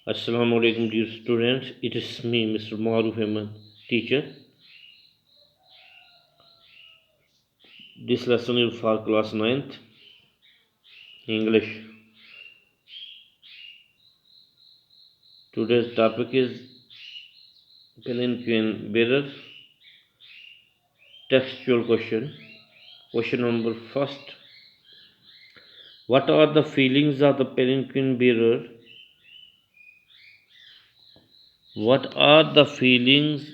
Assalamu alaikum dear students, it is me Mr. Maruf Ahmed, teacher. This lesson is for class 9th English. Today's topic is Palanquin bearer. Textual question. Question number first. What are the feelings of the palanquin bearer? What are the feelings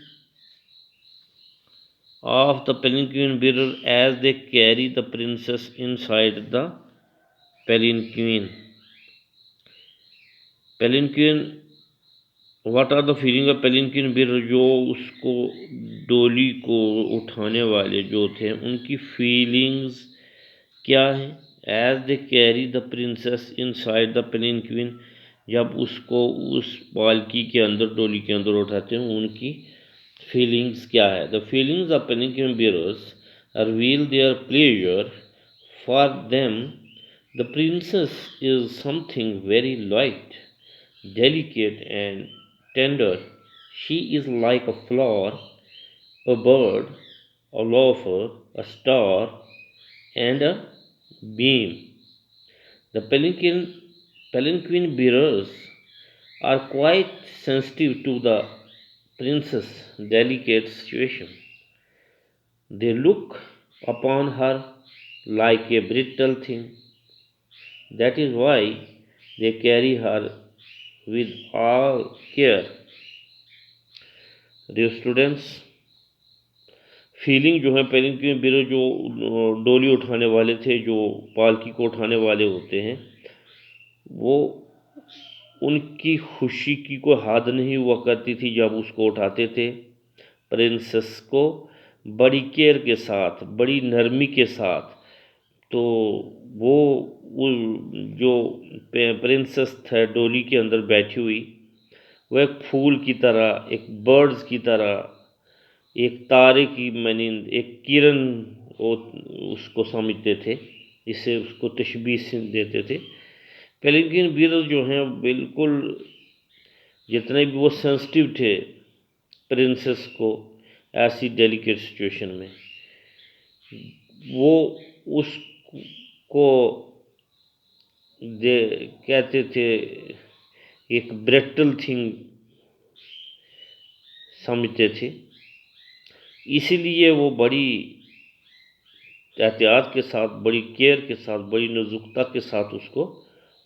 of the palanquin bearer as they carry the princess inside the palanquin? Palanquin, what are the feeling of palanquin bearer, जो उसको डोली को उठाने वाले जो थे उनकी feelings क्या है? As they carry the princess inside the palanquin, जब उसको उस पालकी के अंदर, डोली के अंदर उठाते हैं, उनकी फीलिंग्स क्या है? The feelings of palanquin bearers reveal their pleasure for them the princess is something very light, delicate and tender. She is like a flower, a bird, a loafer, a star, and a beam. The palanquin bearers are quite sensitive to the princess' delicate situation. They look upon her like a brittle thing. That is why they carry her with all care. Dear students, feeling जो है पेलिनक्विन beer जो डोली उठाने वाले थे, जो पालकी को उठाने वाले होते हैं, वो उनकी खुशी की कोई हद नहीं हुआ करती थी जब उसको उठाते थे। प्रिंसेस को बड़ी केयर के साथ, बड़ी नरमी के साथ, तो वो जो प्रिंसेस था डोली के अंदर बैठी हुई, वो एक फूल की तरह, एक बर्ड्स की तरह, एक तारे की मानिंद, एक किरण वो उसको समझते थे, जिससे उसको तशबीह देते थे। पेलिनक्विन बियर जो हैं बिल्कुल जितने भी वो सेंसिटिव थे प्रिंसेस को ऐसी डेलिकेट सिचुएशन में, वो उसको कहते थे एक ब्रिटल थिंग समझते थे। इसीलिए वो बड़ी एहतियात के साथ, बड़ी केयर के साथ, बड़ी नाजुकता के साथ उसको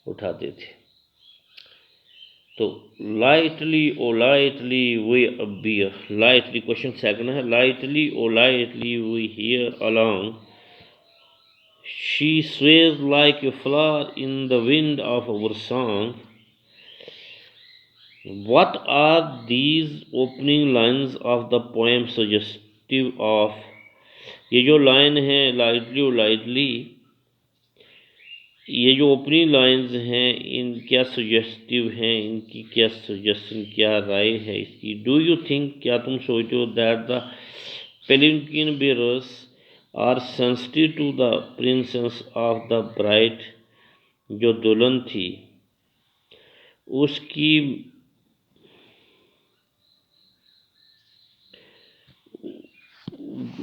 उठाते थे। तो lightly O lightly we bear, lightly question second है, lightly O lightly we hear along, she sways like a flower in the wind of our song. What are these opening lines of the poem suggestive of? ये जो line है lightly और lightly, ये जो opening lines हैं, इन क्या suggestive हैं, इनकी क्या सजेशन, क्या राय है इसकी? डू यू थिंक, क्या तुम सोचते हो, that the palanquin bearers are sensitive to the princess of the bride, जो दुल्हन थी उसकी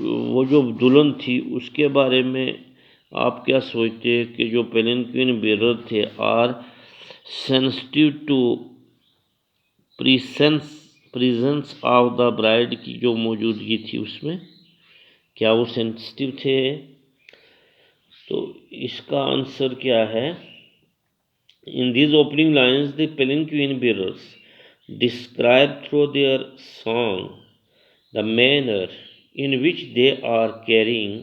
वो जो दुल्हन थी उसके बारे में आप क्या सोचते हैं कि जो पेलिनक्विन बेयरर थे are sensitive to presence of the bride की जो मौजूदगी थी उसमें, क्या वो सेंसिटिव थे? तो इसका आंसर क्या है? In these opening lines the palanquin bearers describe through their song the manner in which they are carrying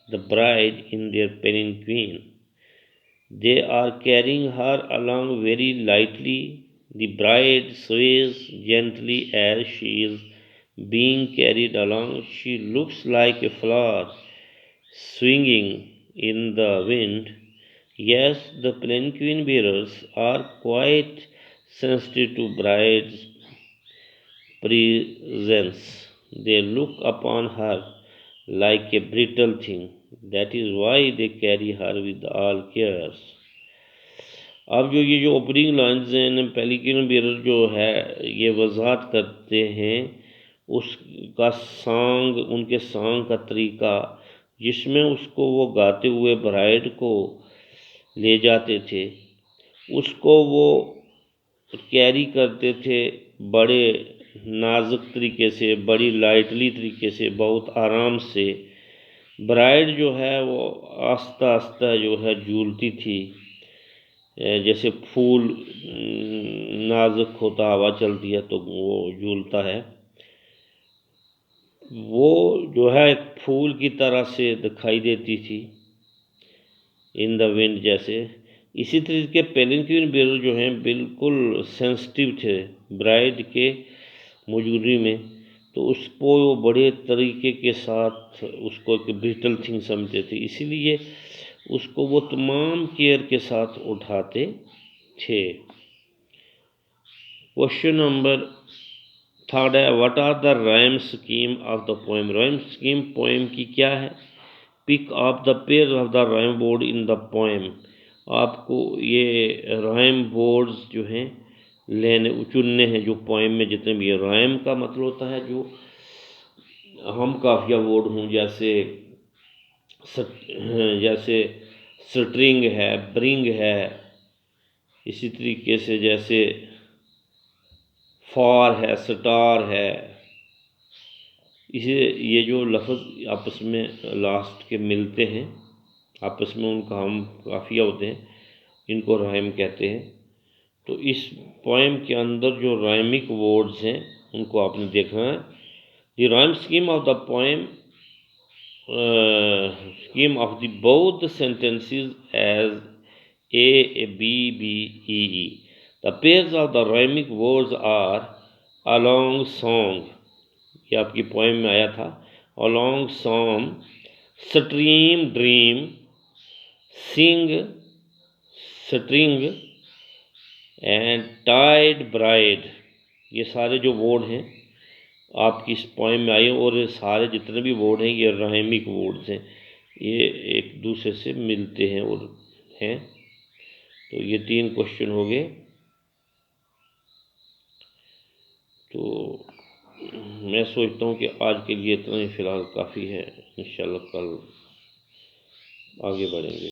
the bride in their palanquin. They are carrying her along very lightly. The bride sways gently as she is being carried along. She looks like a flower swinging in the wind. Yes, the palanquin bearers are quite sensitive to bride's presence. They look upon her like a brittle thing. That is why they carry her with all cares. अब जो opening lines हैं, pelican beer जो है ये वजाहत करते हैं उसका song, उनके सॉन्ग का तरीका, जिसमें उसको वो गाते हुए ब्राइड को ले जाते थे, उसको वो कैरी करते थे बड़े नाजुक तरीके से, बड़ी लाइटली तरीके से, बहुत आराम से। ब्राइड जो है वो आस्ता आस्ता जो है झूलती थी, जैसे फूल नाजुक होता हवा चलती है तो वो झूलता है, वो जो है एक फूल की तरह से दिखाई देती थी इन द विंड जैसे। इसी तरीके पेलिकन बियर जो हैं बिल्कुल सेंसिटिव थे ब्राइड के मौजूदगी में, तो उसको वो बड़े तरीके के साथ उसको एक ब्रिटल थिंग समझते थे, इसीलिए उसको वो तमाम केयर के साथ उठाते थे। क्वेश्चन नंबर थर्ड है, what are the rhyme scheme of the poem. Rhyme scheme poem की क्या है? Pick of the pair of the rhyme board in the poem. आपको ये राइम बोर्ड्स जो हैं चुनने हैं, जो पोएम में जितने भी है। राइम का मतलब होता है जो हम काफिया बोर्ड हों, जैसे स्ट्रिंग है, ब्रिंग है, इसी तरीके से जैसे फॉर है, स्टार है। इसे ये जो लफ्ज़ आपस में लास्ट के मिलते हैं, आपस में उनका हम काफिया होते हैं, इनको राइम कहते हैं। तो इस पोएम के अंदर जो राइमिक वर्ड्स हैं उनको आपने देखना है। The rhyme scheme of the poem scheme of the both the sentences as A, B, B, E, E. The pairs of the rhyming words are along song, ये आपकी पोएम में आया था, along song, stream, dream, sing, string and tide, bride। ये सारे जो word हैं आपकी इस पोएम में आए, और ये सारे जितने भी वर्ड हैं ये राइमिक वर्ड्स हैं, ये एक दूसरे से मिलते हैं और हैं। तो ये 3 क्वेश्चन हो गए। तो मैं सोचता हूँ कि आज के लिए इतना ही फ़िलहाल काफ़ी है, इंशाल्लाह कल आगे बढ़ेंगे।